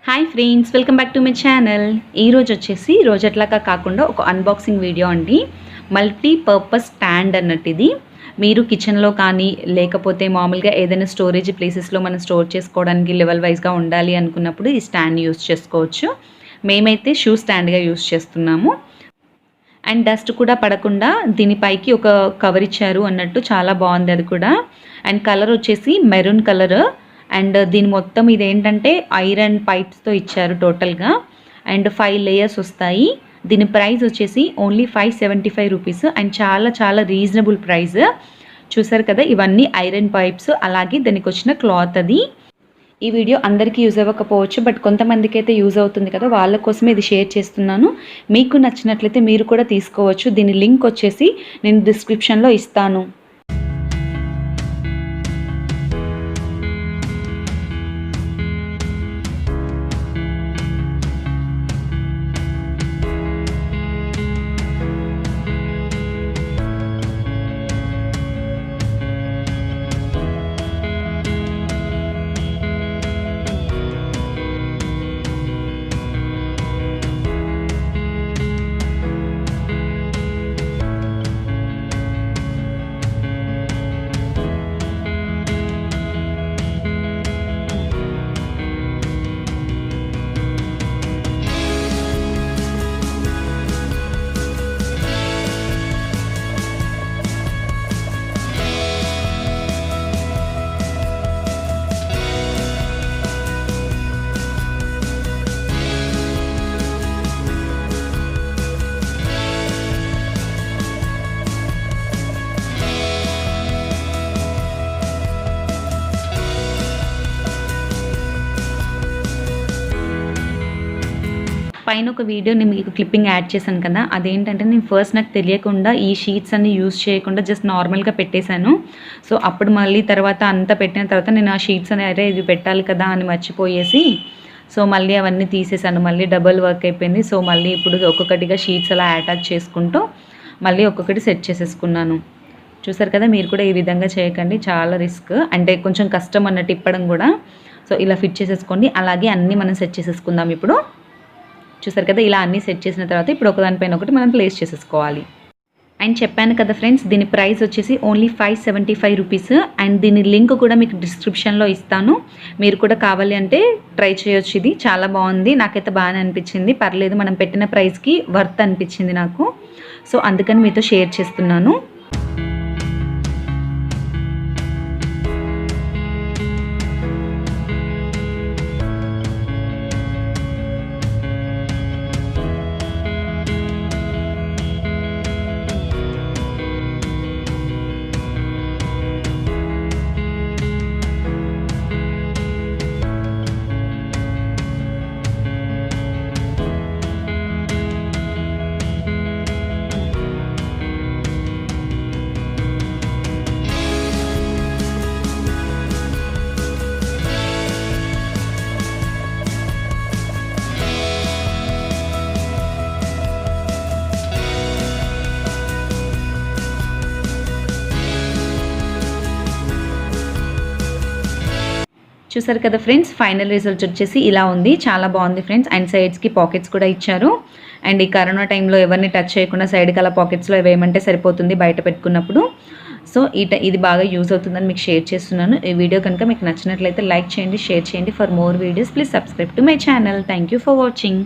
Hi friends, welcome back to my channel. ఈరోజు వచ్చేసి రోజట్లాగా కాకుండా ఒక అన్బాక్సింగ్ వీడియో అండి. మల్టీపర్పస్ స్టాండ్ అన్నట్టు ఇది. మీరు కిచెన్లో కానీ లేకపోతే మామూలుగా ఏదైనా స్టోరేజ్ ప్లేసెస్లో మనం స్టోర్ చేసుకోవడానికి లెవెల్ వైజ్గా ఉండాలి అనుకున్నప్పుడు ఈ స్టాండ్ యూస్ చేసుకోవచ్చు. మేమైతే షూ స్టాండ్గా యూస్ చేస్తున్నాము. అండ్ డస్ట్ కూడా పడకుండా దీనిపైకి ఒక కవర్ ఇచ్చారు అన్నట్టు, చాలా బాగుంది అది కూడా. అండ్ కలర్ వచ్చేసి మెరూన్ కలర్. అండ్ దీని మొత్తం ఇదేంటంటే ఐరన్ పైప్స్తో ఇచ్చారు టోటల్గా. అండ్ 5 లేయర్స్ వస్తాయి. దీని ప్రైస్ వచ్చేసి ఓన్లీ 575 రూపీస్. అండ్ చాలా చాలా రీజనబుల్ ప్రైస్. చూసారు కదా, ఇవన్నీ ఐరన్ పైప్స్, అలాగే దానికి వచ్చిన క్లాత్ అది. ఈ వీడియో అందరికీ యూజ్ అవ్వకపోవచ్చు, బట్ కొంతమందికి అయితే యూజ్ అవుతుంది కదా, వాళ్ళ కోసమే ఇది షేర్ చేస్తున్నాను. మీకు నచ్చినట్లయితే మీరు కూడా తీసుకోవచ్చు. దీని లింక్ వచ్చేసి నేను డిస్క్రిప్షన్లో ఇస్తాను. పైన ఒక వీడియో నేను మీకు క్లిప్పింగ్ యాడ్ చేశాను కదా, అదేంటంటే నేను ఫస్ట్ నాకు తెలియకుండా ఈ షీట్స్ అన్ని యూస్ చేయకుండా జస్ట్ నార్మల్గా పెట్టేశాను. సో అప్పుడు మళ్ళీ తర్వాత అంతా పెట్టిన తర్వాత నేను ఆ షీట్స్ అని అరే ఇది పెట్టాలి కదా అని మర్చిపోయేసి సో మళ్ళీ అవన్నీ తీసేసాను. మళ్ళీ డబుల్ వర్క్ అయిపోయింది. సో మళ్ళీ ఇప్పుడు ఒక్కొక్కటిగా షీట్స్ అలా అటాచ్ చేసుకుంటూ మళ్ళీ ఒక్కొక్కటి సెట్ చేసేసుకున్నాను. చూసారు కదా, మీరు కూడా ఈ విధంగా చేయకండి, చాలా రిస్క్, అంటే కొంచెం కష్టం అన్నట్టు ఇప్పడం కూడా. సో ఇలా ఫిట్ చేసేసుకోండి. అలాగే అన్నీ మనం సెట్ చేసేసుకుందాం ఇప్పుడు. చూసారు కదా, ఇలా అన్నీ సెట్ చేసిన తర్వాత ఇప్పుడు ఒకదానిపైన ఒకటి మనం ప్లేస్ చేసేసుకోవాలి. అండ్ చెప్పాను కదా ఫ్రెండ్స్, దీని ప్రైస్ వచ్చేసి ఓన్లీ 575 రూపీస్. అండ్ దీని లింక్ కూడా మీకు డిస్క్రిప్షన్లో ఇస్తాను. మీరు కూడా కావాలి అంటే ట్రై చేయొచ్చు. ఇది చాలా బాగుంది, నాకైతే బాగానే అనిపించింది. పర్లేదు, మనం పెట్టిన ప్రైస్కి వర్త్ అనిపించింది నాకు. సో అందుకని మీతో షేర్ చేస్తున్నాను. చూసారు కదా ఫ్రెండ్స్, ఫైనల్ రిజల్ట్ వచ్చేసి ఇలా ఉంది. చాలా బాగుంది ఫ్రెండ్స్. అండ్ సైడ్స్కి పాకెట్స్ కూడా ఇచ్చారు. అండ్ ఈ కరోనా టైంలో ఎవరిని టచ్ చేయకుండా సైడ్కి అలా పాకెట్స్లో వేయమంటే సరిపోతుంది బయట పెట్టుకున్నప్పుడు. సో ఇది బాగా యూజ్ అవుతుందని మీకు షేర్ చేస్తున్నాను. ఈ వీడియో కనుక మీకు నచ్చినట్లయితే లైక్ చేయండి, షేర్ చేయండి. For more videos please subscribe to my channel. Thank you for watching.